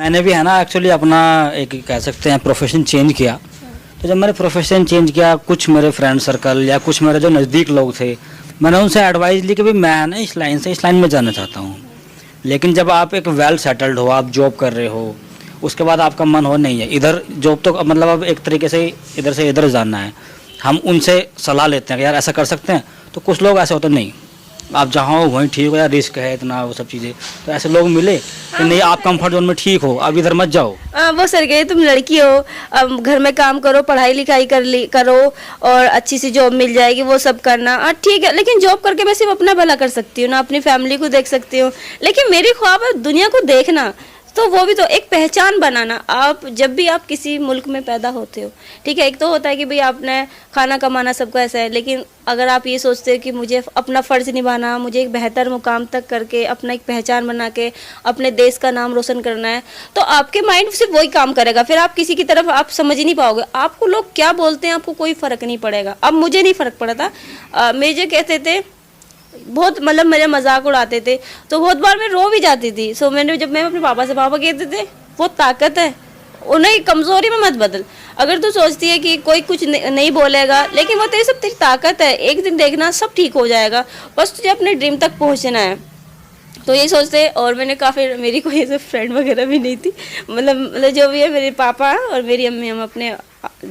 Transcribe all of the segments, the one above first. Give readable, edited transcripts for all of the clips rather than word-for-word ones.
मैंने भी है ना एक्चुअली अपना एक कह सकते हैं प्रोफेशन चेंज किया। तो जब मैंने प्रोफेशन चेंज किया, कुछ मेरे फ्रेंड सर्कल या कुछ मेरे जो नज़दीक लोग थे, मैंने उनसे एडवाइस ली कि भाई मैं ना इस लाइन से इस लाइन में जाना चाहता हूँ। लेकिन जब आप एक वेल सेटल्ड हो, आप जॉब कर रहे हो, उसके बाद आपका मन हो नहीं है इधर जॉब, तो मतलब अब एक तरीके से इधर से इधर जाना है, हम उनसे सलाह लेते हैं कि यार ऐसा कर सकते हैं। तो कुछ लोग ऐसे होते हैं नहीं आप जहाँ हो वहीं ठीक हो, या रिस्क है इतना वो सब चीज़ें। तो ऐसे लोग मिले कि नहीं आप कंफर्ट जोन में ठीक हो, अब इधर मत जाओ। वो सर कहे तुम लड़की हो, अब घर में काम करो, पढ़ाई लिखाई करो और अच्छी सी जॉब मिल जाएगी, वो सब करना ठीक है। लेकिन जॉब करके मैं सिर्फ अपना भला कर सकती हूँ ना, अपनी फैमिली को देख सकती हूँ। लेकिन मेरी ख्वाब है दुनिया को देखना, तो वो भी तो एक पहचान बनाना। आप जब भी आप किसी मुल्क में पैदा होते हो, ठीक है, एक तो होता है कि भाई आपने खाना कमाना सबको ऐसा है, लेकिन अगर आप ये सोचते हो कि मुझे अपना फ़र्ज़ निभाना, मुझे एक बेहतर मुकाम तक करके अपना एक पहचान बना के अपने देश का नाम रोशन करना है, तो आपके माइंड सिर्फ वही काम करेगा। फिर आप किसी की तरफ आप समझ ही नहीं पाओगे, आपको लोग क्या बोलते हैं आपको कोई फ़र्क नहीं पड़ेगा। अब मुझे नहीं फ़र्क पड़ा था, मुझे कहते थे बहुत, मतलब मेरे मजाक उड़ाते थे, तो बहुत बार मैं रो भी जाती थी। सो मैंने जब मैं अपने पापा से, पापा कहते थे वो ताकत है, उन्हें कमज़ोरी में मत बदल। अगर तू सोचती है कि कोई कुछ नहीं बोलेगा, लेकिन वो तेरी सब तेरी ताकत है, एक दिन देखना सब ठीक हो जाएगा, बस तुझे अपने ड्रीम तक पहुंचना है। तो यही सोचते। और मैंने काफ़ी, मेरी कोई ऐसे फ्रेंड वगैरह भी नहीं थी, मतलब जो भी है मेरे पापा और मेरी अम्मी, हम अपने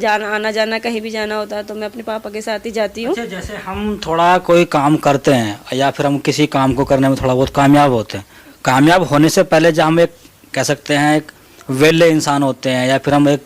आना जाना कहीं भी जाना होता है तो मैं अपने पापा के साथ ही जाती हूँ। अच्छा, जैसे हम थोड़ा कोई काम करते हैं या फिर हम किसी काम को करने में थोड़ा बहुत कामयाब होते हैं, कामयाब होने से पहले जब हम एक कह सकते हैं एक वेले इंसान होते हैं या फिर हम एक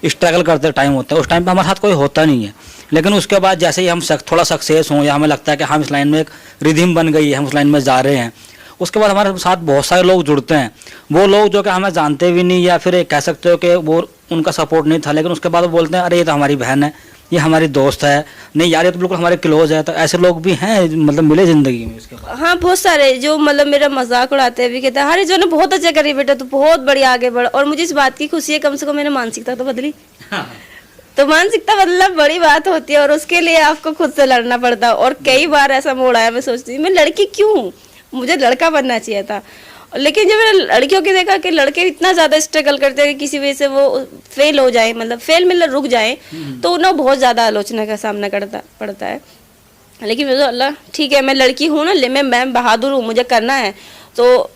स्ट्रगल करते टाइम होता है, उस टाइम पे हमारे साथ कोई होता नहीं है। लेकिन उसके बाद जैसे ही हम थोड़ा सक्सेस हों या हमें लगता है कि हम इस लाइन में एक रिधिम बन गई है, हम उस लाइन में जा रहे हैं, उसके बाद हमारे साथ बहुत सारे लोग जुड़ते हैं। वो लोग जो कि हमें जानते भी नहीं या फिर कह सकते हो कि वो उनका सपोर्ट नहीं था, लेकिन उसके बाद वो बोलते हैं अरे ये तो हमारी बहन है, ये हमारी दोस्त है, नहीं यार ये तो बिल्कुल हमारे क्लोज है। तो ऐसे लोग भी हैं मतलब मिले ज़िंदगी में उसके बाद। हाँ, बहुत सारे जो मतलब मेरा मजाक उड़ाते हैं भी, कहते हैं अरे जो ने बहुत अच्छा करी बेटा, तो बहुत बढ़िया आगे बढ़। और मुझे इस बात की खुशी है, कम से कम मैंने मानसिकता तो बदली। तो मानसिकता मतलब बड़ी बात होती है, और उसके लिए आपको खुद से लड़ना पड़ता है। और कई बार ऐसा मोड़ आया, मैं सोचती हूँ मैं लड़की क्यों हूँ, मुझे लड़का बनना चाहिए था। लेकिन जब मैंने लड़कियों की देखा कि लड़के इतना ज़्यादा स्ट्रगल करते हैं कि किसी वजह से वो फेल हो जाए, मतलब फेल मतलब रुक जाए, तो उन्हें बहुत ज़्यादा आलोचना का सामना करता पड़ता है। लेकिन मैं तो अल्लाह ठीक है, मैं लड़की हूँ ना, मैं बहादुर हूँ, मुझे करना है। तो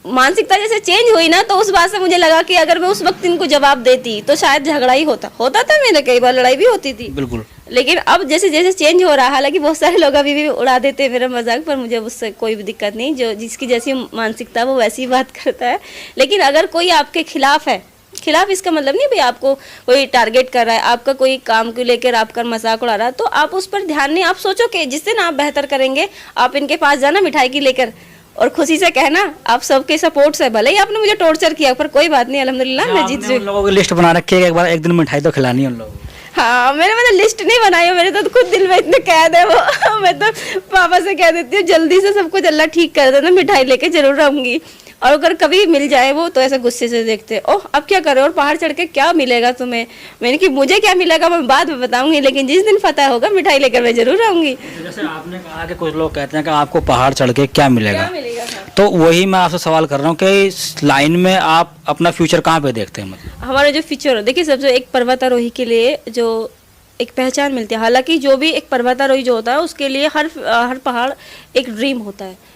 मानसिकता जैसे चेंज हुई ना, तो उस बात से मुझे लगा कि अगर मैं उस वक्त इनको जवाब देती तो शायद झगड़ा ही होता था, मेरे कई बार लड़ाई भी होती थी। बिल्कुल। लेकिन अब जैसे जैसे चेंज हो रहा, हालांकि बहुत सारे लोग अभी भी उड़ा देते हैं मेरा मजाक, पर मुझे उससे कोई भी दिक्कत नहीं। जो जिसकी जैसी मानसिकता वो वैसी बात करता है। लेकिन अगर कोई आपके खिलाफ है, खिलाफ इसका मतलब नहीं भाई आपको कोई टारगेट कर रहा है, आपका कोई काम को लेकर आपका मजाक उड़ा रहा है, तो आप उस पर ध्यान नहीं, आप सोचो कि जिस दिन आप बेहतर करेंगे, आप इनके पास जाना मिठाई की लेकर और खुशी से कहना आप सबके सपोर्ट से, भले ही आपने मुझे टॉर्चर किया पर कोई बात नहीं, अल्हम्दुलिल्लाह मैं जीत गई। उन लोगों की लिस्ट बना रखी है, एक दिन मिठाई तो खिलानी है उन लोगों को। हाँ, मैंने लिस्ट नहीं बनाई है, मेरे तो खुद दिल में इतने कैद है वो। मैं तो पापा से कह देती हूँ जल्दी से सब कुछ अल्लाह ठीक कर देना, मिठाई लेके जरूर आऊंगी। और अगर कभी मिल जाए वो, तो ऐसे गुस्से से देखते ओह अब क्या करे, और पहाड़ चढ़ के क्या मिलेगा तुम्हें। मैंने कि मुझे क्या मिलेगा मैं बाद में बताऊंगी, लेकिन जिस दिन पता होगा मिठाई लेकर मैं जरूर आऊंगी। जैसे आपने कहा कि कुछ लोग कहते हैं कि आपको पहाड़ चढ़ के क्या मिलेगा, हाँ। तो वही मैं आपसे सवाल कर रहा हूँ कि इस लाइन में आप अपना फ्यूचर कहाँ पे देखते हैं? मतलब हमारा जो फ्यूचर, देखिए सबसे एक पर्वतारोही के लिए जो एक पहचान मिलती है, हालांकि जो भी एक पर्वतारोही जो होता है उसके लिए हर पहाड़ एक ड्रीम होता है।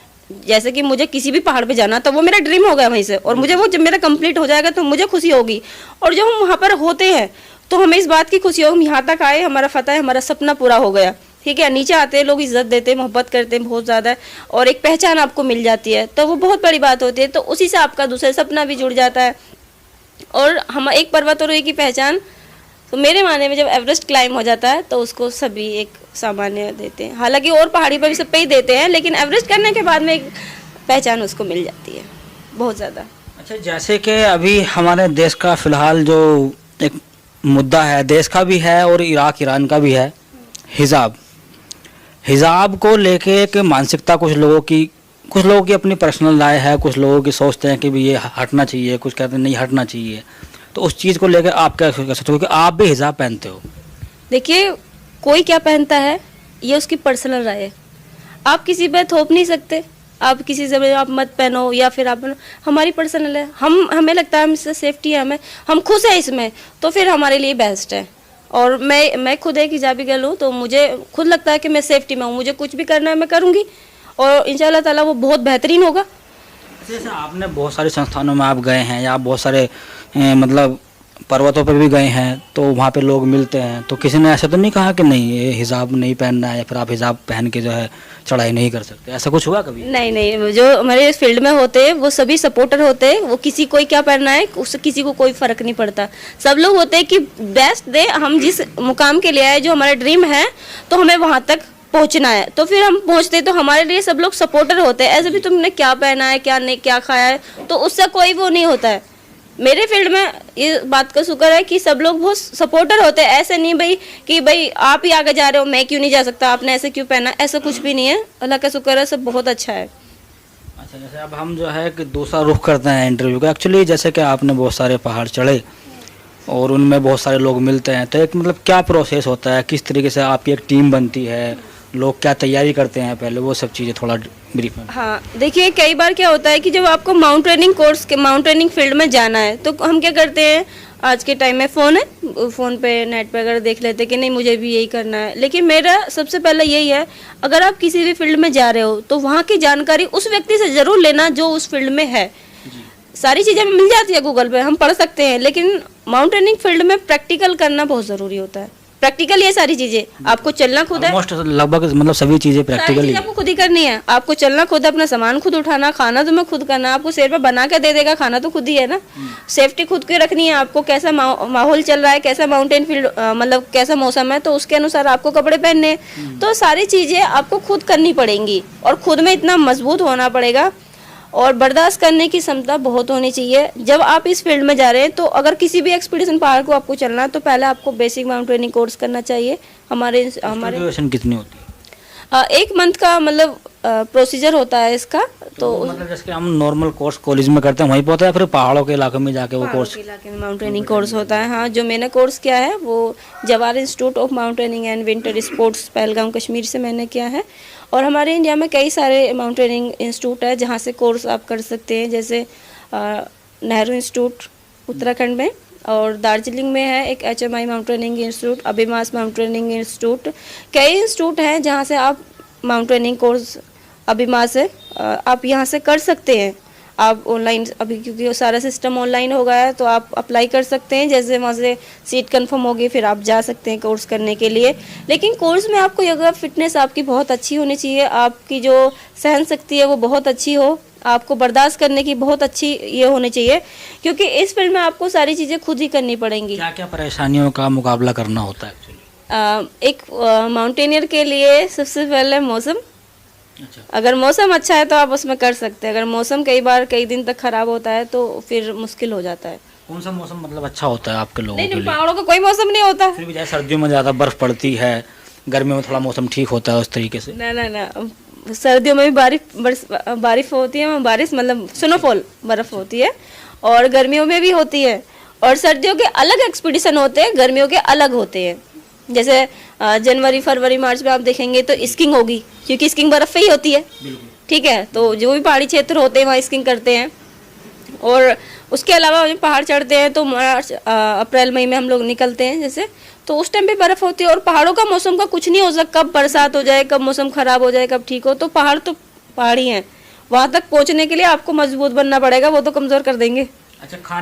जैसे कि मुझे किसी भी पहाड़ पे जाना, तो वो मेरा ड्रीम हो गया वहीं से, और मुझे वो जब मेरा कंप्लीट हो जाएगा तो मुझे खुशी होगी। और जब हम वहाँ पर होते हैं तो हमें इस बात की खुशी होगी, यहाँ तक आए, हमारा फतह है, हमारा सपना पूरा हो गया, ठीक है। नीचे आते हैं लोग इज्जत देते हैं, मोहब्बत करते हैं बहुत ज़्यादा, और एक पहचान आपको मिल जाती है, तो वो बहुत बड़ी बात होती है। तो उसी से आपका दूसरा सपना भी जुड़ जाता है। और हम एक पर्वतारोही की पहचान, तो मेरे मानने में जब एवरेस्ट क्लाइम हो जाता है तो उसको सभी एक सामान्य देते हैं, हालांकि और पहाड़ी पर भी सब पे ही देते हैं, लेकिन एवरेस्ट करने के बाद में एक पहचान उसको मिल जाती है बहुत ज़्यादा। अच्छा, जैसे कि अभी हमारे देश का फ़िलहाल जो एक मुद्दा है, देश का भी है और इराक ईरान का भी है, हिजाब को लेके एक मानसिकता कुछ लोगों की अपनी पर्सनल राय है, कुछ लोगों की सोचते हैं कि भी ये हटना चाहिए, कुछ कहते हैं नहीं हटना चाहिए। तो उस चीज़ को लेकर आप क्या कह सकते हो कि आप भी हिजाब पहनते हो? देखिए, कोई क्या पहनता है ये उसकी पर्सनल राय है, आप किसी पे थोप नहीं सकते, आप किसी से आप मत पहनो, या फिर आप हमारी पर्सनल है, हमें लगता है हमसे सेफ्टी है, हम खुश हैं इसमें, तो फिर हमारे लिए बेस्ट है। और मैं खुद एक हिजाबी गर्ल हूँ, तो मुझे खुद लगता है कि मैं सेफ्टी में हूँ, मुझे कुछ भी करना है मैं करूँगी, और इंशाल्लाह ताला वो बहुत बेहतरीन होगा। जैसे आपने बहुत सारे संस्थानों में आप गए हैं, या आप बहुत सारे मतलब पर्वतों पर भी गए हैं, तो वहाँ पे लोग मिलते हैं, तो किसी ने ऐसा तो नहीं कहा कि नहीं ये हिजाब नहीं पहनना है, या फिर आप हिजाब पहन के जो है चढ़ाई नहीं कर सकते, ऐसा कुछ हुआ कभी? नहीं, जो हमारे फील्ड में होते हैं वो सभी सपोर्टर होते हैं, वो किसी कोई क्या पहनना है उससे किसी को कोई फर्क नहीं पड़ता। सब लोग होते हैं कि बेस्ट दे, हम जिस मुकाम के लिए आए, जो हमारा ड्रीम है, तो हमें वहाँ तक पहुंचना है, तो फिर हम पहुंचते, तो हमारे लिए सब लोग सपोर्टर होते हैं। ऐसे भी तुमने क्या पहना है, क्या नहीं, क्या खाया है, तो उससे कोई वो नहीं होता है। मेरे फील्ड में ये बात का शुक्र है कि सब लोग बहुत सपोर्टर होते हैं। ऐसे नहीं भाई कि भाई आप ही आगे जा रहे हो, मैं क्यों नहीं जा सकता, आपने ऐसे क्यों पहना, ऐसा कुछ भी नहीं है। अल्लाह का शुक्र है, सब बहुत अच्छा है। अच्छा, जैसे अब हम जो है कि दूसरा रुख करते हैं इंटरव्यू का। एक्चुअली जैसे कि आपने बहुत सारे पहाड़ चढ़े और उनमें बहुत सारे लोग मिलते हैं, तो एक मतलब क्या प्रोसेस होता है, किस तरीके से आपकी एक टीम बनती है, लोग क्या तैयारी करते हैं पहले, वो सब चीज़ें थोड़ा ब्रीफ में। हाँ देखिए, कई बार क्या होता है कि जब आपको माउंटेनिंग फील्ड में जाना है, तो हम क्या करते हैं, आज के टाइम में फ़ोन है, फ़ोन पे नेट पे अगर देख लेते हैं कि नहीं मुझे भी यही करना है। लेकिन मेरा सबसे पहले यही है, अगर आप किसी भी फील्ड में जा रहे हो तो वहाँ की जानकारी उस व्यक्ति से ज़रूर लेना जो उस फील्ड में है। सारी चीज़ें मिल जाती है गूगल पे, हम पढ़ सकते हैं, लेकिन माउंटेनिंग फील्ड में प्रैक्टिकल करना बहुत ज़रूरी होता है। प्रैक्टिकल ये सारी चीज़ें आपको चलना खुद है, लगभग मतलब सभी चीज़ें प्रैक्टिकली आपको खुद ही करनी है। आपको चलना खुद, अपना सामान खुद उठाना, खाना तुम्हें खुद करना, आपको शेर पे बना के दे देगा, खाना तो खुद ही है ना। सेफ्टी खुद की रखनी है, आपको कैसा माहौल चल रहा है, कैसा माउंटेन फील्ड मतलब कैसा मौसम है, तो उसके अनुसार आपको कपड़े पहनने हैं। तो सारी चीज़ें आपको खुद करनी पड़ेंगी, और खुद में इतना मजबूत होना पड़ेगा, और बर्दाश्त करने की क्षमता बहुत होनी चाहिए। जब आप इस फील्ड में जा रहे हैं, तो अगर किसी भी एक्सपीडिशन पहाड़ को आपको चलना है, तो पहले आपको बेसिक माउंटेनिंग कोर्स करना चाहिए। हमारे ड्यूरेशन कितनी होती है? 1 मंथ का मतलब प्रोसीजर होता है इसका। तो मतलब जैसे हम नॉर्मल कोर्स कॉलेज में करते हैं वहीं पे होता है, फिर पहाड़ों के इलाके में जाके वो कोर्स? इलाके में माउंटेनिंग कोर्स होता है। हाँ, जो मैंने कोर्स किया है वो Jawahar Institute of Mountaineering and Winter Sports, Pahalgam Kashmir से मैंने किया है। और हमारे इंडिया में कई सारे माउंटेनिंग इंस्टीट्यूट है जहाँ से कोर्स आप कर सकते हैं, जैसे नेहरू इंस्टीट्यूट उत्तराखंड में, और दार्जिलिंग में है एक HMI माउंटेनिंग इंस्टीट्यूट, अभिमास माउंटेनिंग इंस्टीट्यूट। कई इंस्टीट्यूट हैं जहाँ से आप माउंटेनिंग कोर्स, अभिमास है, आप यहाँ से कर सकते हैं। आप ऑनलाइन, अभी क्योंकि सारा सिस्टम ऑनलाइन हो गया है, तो आप अप्लाई कर सकते हैं। जैसे वहाँ से सीट कंफर्म होगी, फिर आप जा सकते हैं कोर्स करने के लिए। लेकिन कोर्स में आपको अगर फिटनेस आपकी बहुत अच्छी होनी चाहिए, आपकी जो सहन शक्ति है वो बहुत अच्छी हो, आपको बर्दाश्त करने की बहुत अच्छी ये होनी चाहिए, क्योंकि इस फील्ड में आपको सारी चीज़ें खुद ही करनी पड़ेंगी। क्या क्या परेशानियों का मुकाबला करना होता है एक्चुअली? एक माउंटेनियर के लिए सबसे पहले मौसम। अच्छा। अगर मौसम अच्छा है तो आप उसमें कर सकते हैं। अगर मौसम कई दिन तक खराब होता है तो फिर मुश्किल हो जाता है। कौन सा मौसम मतलब अच्छा होता है आपके लोगों के लिए? पहाड़ों का कोई मौसम नहीं होता। फिर भी जैसे सर्दियों में ज़्यादा बर्फ पड़ती है, गर्मियों में थोड़ा मौसम ठीक होता है उस तरीके से? ना, सर्दियों में भी बारिश होती है, बारिश मतलब स्नोफॉल, बर्फ होती है, और गर्मियों में भी होती है। और सर्दियों के अलग एक्सपीडिशन होते हैं, गर्मियों के अलग होते हैं। जैसे जनवरी, फरवरी, मार्च में आप देखेंगे तो स्कीइंग होगी, क्योंकि स्कीइंग बर्फ पे ही होती है। ठीक है, तो जो भी पहाड़ी क्षेत्र होते हैं वहाँ स्कीइंग करते हैं। और उसके अलावा जब पहाड़ चढ़ते हैं तो मार्च, अप्रैल, मई में हम लोग निकलते हैं जैसे, तो उस टाइम पे बर्फ़ होती है। और पहाड़ों का मौसम का कुछ नहीं हो सकता, कब बरसात हो जाए, कब मौसम ख़राब हो जाए, कब ठीक हो। तो पहाड़ ही हैं, वहाँ तक पहुँचने के लिए आपको मजबूत बनना पड़ेगा, वो तो कमज़ोर कर देंगे। अच्छा,